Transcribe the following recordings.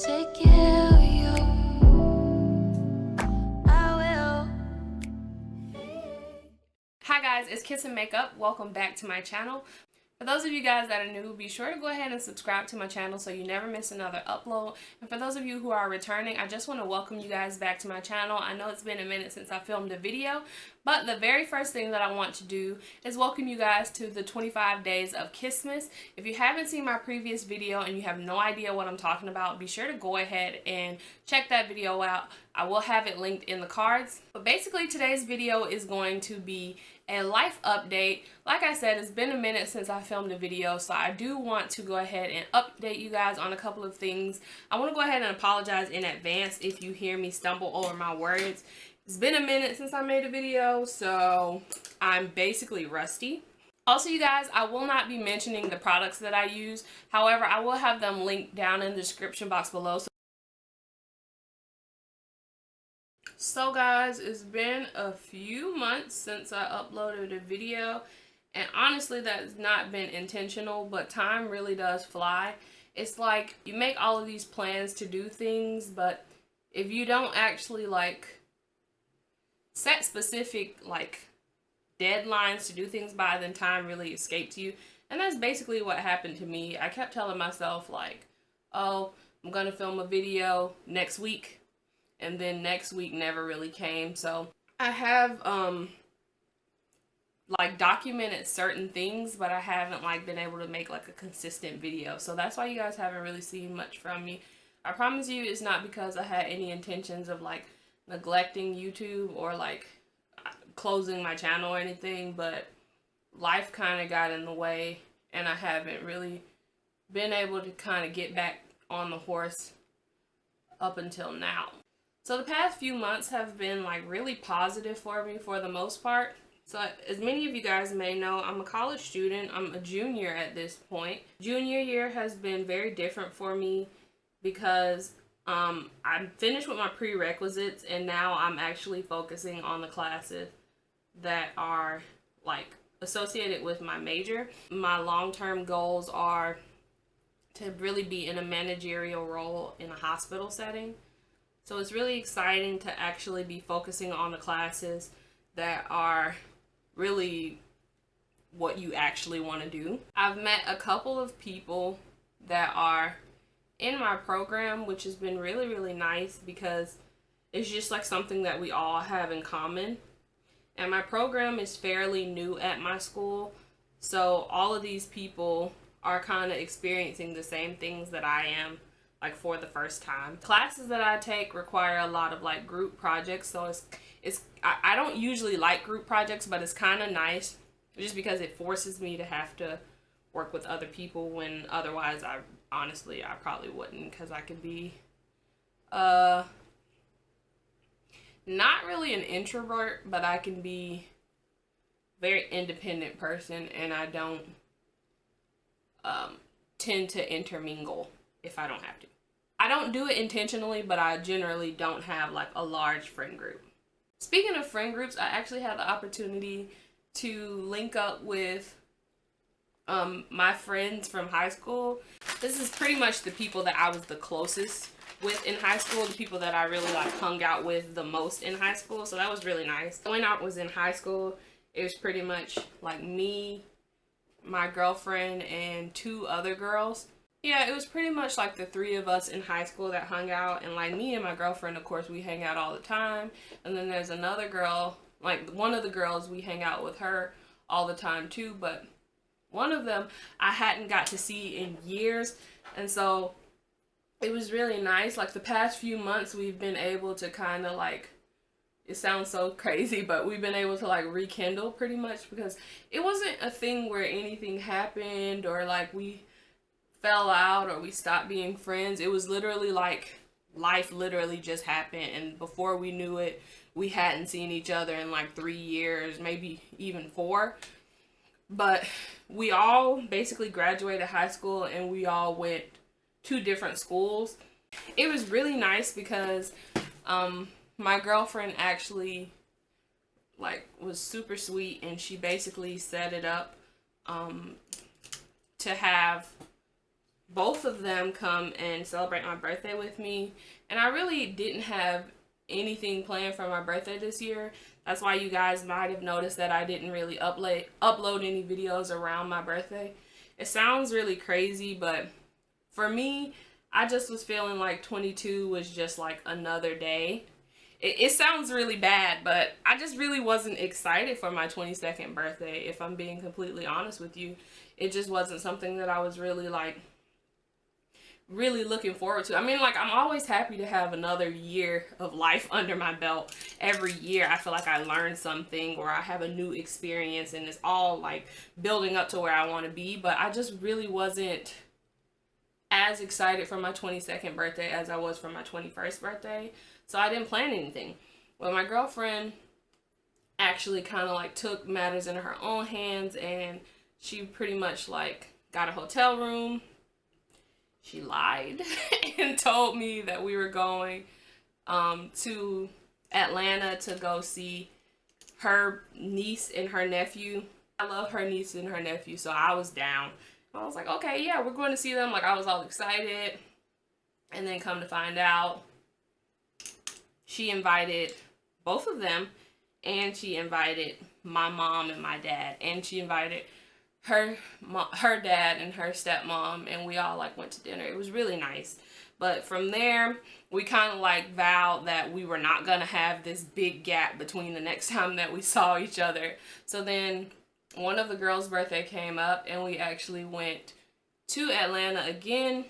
Take care of you. I will. Hi guys, it's Kiss and Makeup. Welcome back to my channel. For those of you guys that are new, be sure to go ahead and subscribe to my channel so you never miss another upload. And for those of you who are returning, I just want to welcome you guys back to my channel. I know it's been a minute since I filmed a video, but the very first thing that I want to do is welcome you guys to the 25 days of Kissmas. If you haven't seen my previous video and you have no idea what I'm talking about, be sure to go ahead and check that video out. I will have it linked in the cards. But basically today's video is going to be a life update. Like I said, it's been a minute since I filmed a video, so I do want to go ahead and update you guys on a couple of things. I want to go ahead and apologize in advance if you hear me stumble over my words. It's been a minute since I made a video, so I'm basically rusty. Also, you guys, I will not be mentioning the products that I use. However, I will have them linked down in the description box below. So guys, it's been a few months since I uploaded a video, and honestly that has not been intentional, but time really does fly. It's like you make all of these plans to do things, but if you don't actually like set specific like deadlines to do things by, then time really escapes you. And that's basically what happened to me. I kept telling myself like, oh, I'm gonna film a video next week, and then next week never really came. So I have like documented certain things, but I haven't like been able to make like a consistent video. So that's why you guys haven't really seen much from me. I promise you it's not because I had any intentions of like neglecting YouTube or like closing my channel or anything, but life kind of got in the way and I haven't really been able to kind of get back on the horse up until now. So the past few months have been like really positive for me for the most part. So as many of you guys may know, I'm a college student. I'm a junior at this point. Junior year has been very different for me because I'm finished with my prerequisites and now I'm actually focusing on the classes that are like associated with my major. My long-term goals are to really be in a managerial role in a hospital setting. So it's really exciting to actually be focusing on the classes that are really what you actually want to do. I've met a couple of people that are in my program, which has been really, really nice because it's just like something that we all have in common. And my program is fairly new at my school, so all of these people are kind of experiencing the same things that I am, like for the first time. Classes that I take require a lot of like group projects, so I don't usually like group projects, but it's kind of nice just because it forces me to have to work with other people when otherwise I probably wouldn't, because I could be not really an introvert, but I can be a very independent person, and I don't tend to intermingle if I don't have to. I don't do it intentionally, but I generally don't have like a large friend group. Speaking of friend groups, I actually had the opportunity to link up with my friends from high school. This is pretty much the people that I was the closest with in high school, the people that I really like hung out with the most in high school, so that was really nice. When I was in high school, it was pretty much like me, my girlfriend, and two other girls. Yeah, it was pretty much like the three of us in high school that hung out, and like me and my girlfriend, of course, we hang out all the time. And then there's another girl, like one of the girls, we hang out with her all the time too, but one of them I hadn't got to see in years, and so it was really nice. Like the past few months we've been able to kind of like, it sounds so crazy, but we've been able to like rekindle pretty much, because it wasn't a thing where anything happened or like we fell out or we stopped being friends. It was literally like life literally just happened, and before we knew it, we hadn't seen each other in like 3 years, maybe even 4. But we all basically graduated high school and we all went to different schools. It was really nice because my girlfriend actually like was super sweet, and she basically set it up to have both of them come and celebrate my birthday with me, and I really didn't have anything planned for my birthday this year. That's why you guys might have noticed that I didn't really upload any videos around my birthday. It sounds really crazy, but for me, I just was feeling like 22 was just like another day. It sounds really bad, but I just really wasn't excited for my 22nd birthday, if I'm being completely honest with you. It just wasn't something that I was really like really looking forward to. I mean, like, I'm always happy to have another year of life under my belt. Every year I feel like I learn something or I have a new experience, and it's all like building up to where I want to be. But I just really wasn't as excited for my 22nd birthday as I was for my 21st birthday. So I didn't plan anything. Well, my girlfriend actually kind of like took matters into her own hands, and she pretty much like got a hotel room. She lied and told me that we were going to Atlanta to go see her niece and her nephew. I love her niece and her nephew, so I was down. I was like, okay, yeah, we're going to see them. Like, I was all excited. And then come to find out, she invited both of them, and she invited my mom and my dad, and she invited her dad and her stepmom, and we all like went to dinner. It was really nice. But from there, we kind of like vowed that we were not gonna have this big gap between the next time that we saw each other. So then one of the girls' birthday came up, and we actually went to Atlanta again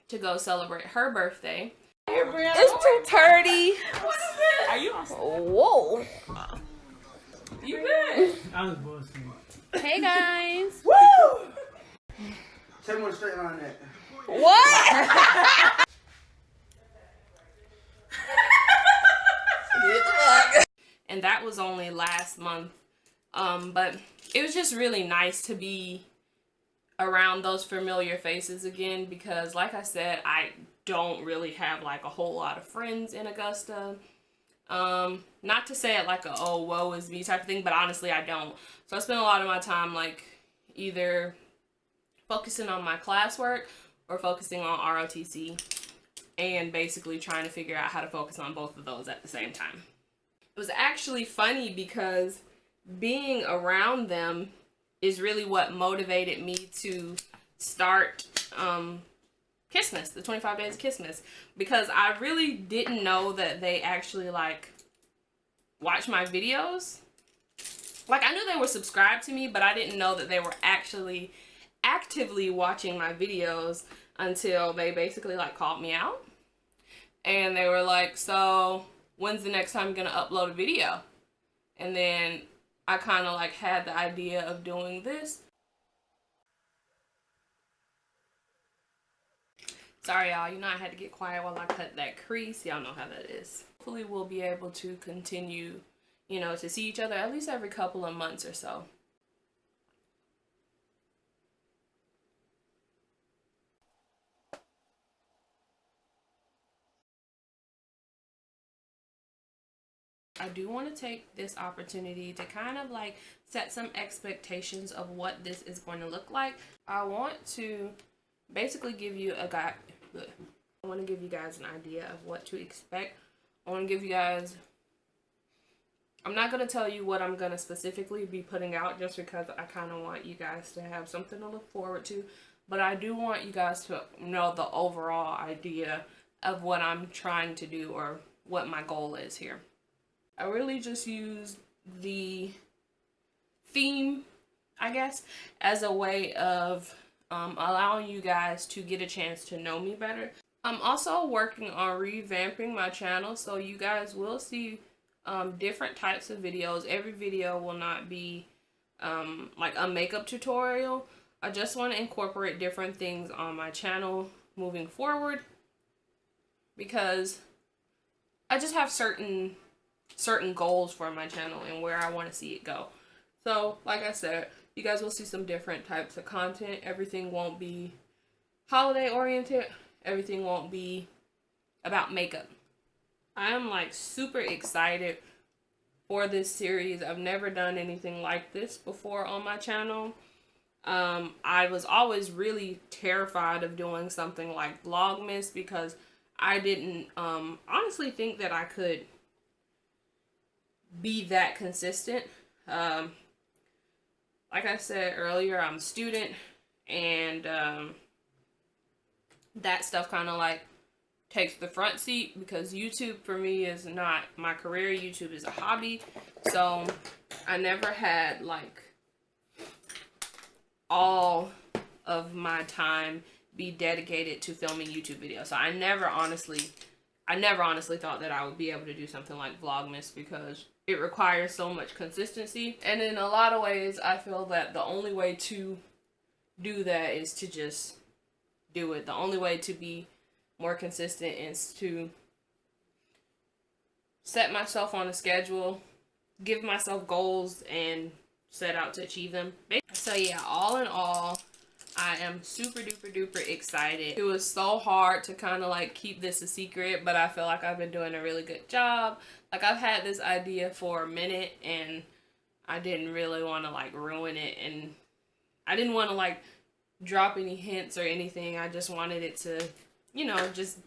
to go celebrate her birthday. It's 2:30. What is it? Are you? Whoa. You good? I was bullshitting. Hey guys. Woo! Tell me what straight line that. What? And that was only last month. But it was just really nice to be around those familiar faces again, because like I said, I don't really have like a whole lot of friends in Augusta. Not to say it like a, oh, woe is me type of thing, but honestly I don't. So I spend a lot of my time like either focusing on my classwork or focusing on ROTC, and basically trying to figure out how to focus on both of those at the same time. It was actually funny because being around them is really what motivated me to start Kissmas, the 25 Days of Kissmas, because I really didn't know that they actually like watch my videos. Like, I knew they were subscribed to me, but I didn't know that they were actually actively watching my videos until they basically like called me out, and they were like, so when's the next time you're gonna upload a video? And then I kind of like had the idea of doing this. Sorry y'all, you know I had to get quiet while I cut that crease. Y'all know how that is. Hopefully we'll be able to continue, you know, to see each other at least every couple of months or so. I do want to take this opportunity to kind of like set some expectations of what this is going to look like. I want to basically give you a guide. I want to give you guys an idea of what to expect. I want to give you guys, I'm not going to tell you what I'm going to specifically be putting out just because I kind of want you guys to have something to look forward to. But I do want you guys to know the overall idea of what I'm trying to do or what my goal is here. I really just use the theme, I guess, as a way of allowing you guys to get a chance to know me better. I'm also working on revamping my channel, so you guys will see different types of videos. Every video will not be like a makeup tutorial. I just want to incorporate different things on my channel moving forward, because I just have certain goals for my channel and where I want to see it go. So like I said, you guys will see some different types of content. Everything won't be holiday oriented. Everything won't be about makeup. I am like super excited for this series. I've never done anything like this before on my channel. I was always really terrified of doing something like Vlogmas because I didn't honestly think that I could be that consistent. Like I said earlier, I'm a student, and that stuff kind of like takes the front seat because YouTube for me is not my career. YouTube is a hobby. So I never had like all of my time be dedicated to filming YouTube videos. So I never honestly thought that I would be able to do something like Vlogmas because it requires so much consistency. And in a lot of ways, I feel that the only way to do that is to just do it. The only way to be more consistent is to set myself on a schedule, give myself goals, and set out to achieve them. So yeah, all in all, I am super duper duper excited. It was so hard to kind of like keep this a secret, but I feel like I've been doing a really good job. Like, I've had this idea for a minute and I didn't really want to like ruin it, and I didn't want to like drop any hints or anything. I just wanted it to, you know, I just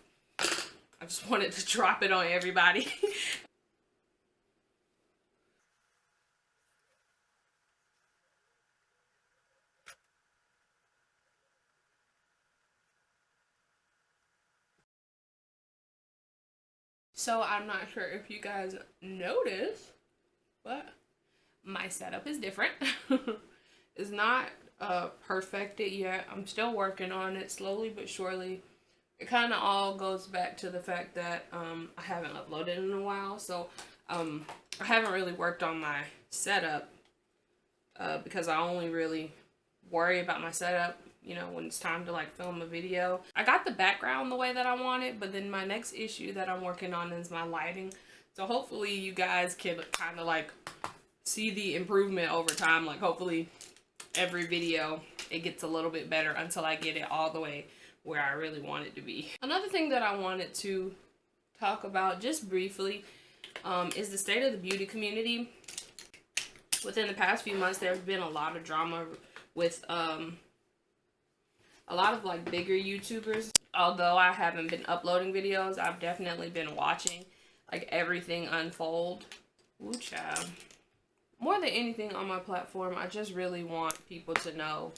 wanted to drop it on everybody. So I'm not sure if you guys noticed, but my setup is different. It's not perfected yet. I'm still working on it slowly but surely. It kind of all goes back to the fact that I haven't uploaded in a while. So I haven't really worked on my setup because I only really worry about my setup, you know, when it's time to like film a video. I got the background the way that I want it, but then my next issue that I'm working on is my lighting. So hopefully you guys can kind of like see the improvement over time. Like, hopefully every video it gets a little bit better until I get it all the way where I really want it to be. Another thing that I wanted to talk about just briefly is the state of the beauty community. Within the past few months, there's been a lot of drama with a lot of like bigger YouTubers. Although I haven't been uploading videos, I've definitely been watching like everything unfold. Ooh, child. More than anything on my platform, I just really want people to know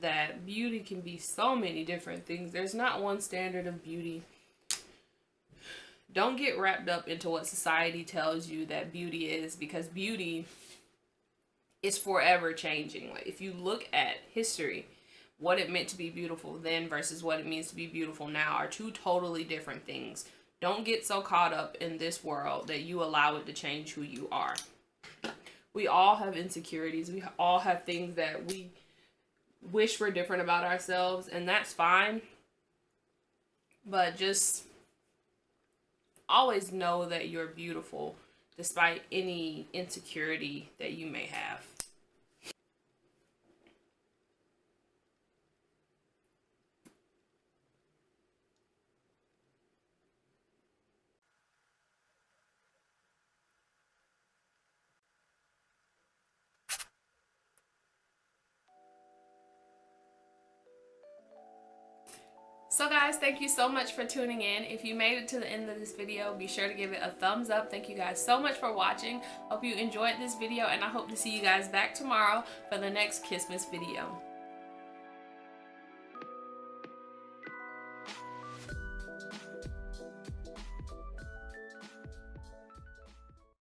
that beauty can be so many different things. There's not one standard of beauty. Don't get wrapped up into what society tells you that beauty is, because beauty is forever changing. Like, if you look at history, what it meant to be beautiful then versus what it means to be beautiful now are two totally different things. Don't get so caught up in this world that you allow it to change who you are. We all have insecurities. We all have things that we wish were different about ourselves, and that's fine. But just always know that you're beautiful despite any insecurity that you may have. So guys, thank you so much for tuning in. If you made it to the end of this video, be sure to give it a thumbs up. Thank you guys so much for watching. Hope you enjoyed this video, and I hope to see you guys back tomorrow for the next Kissmas video.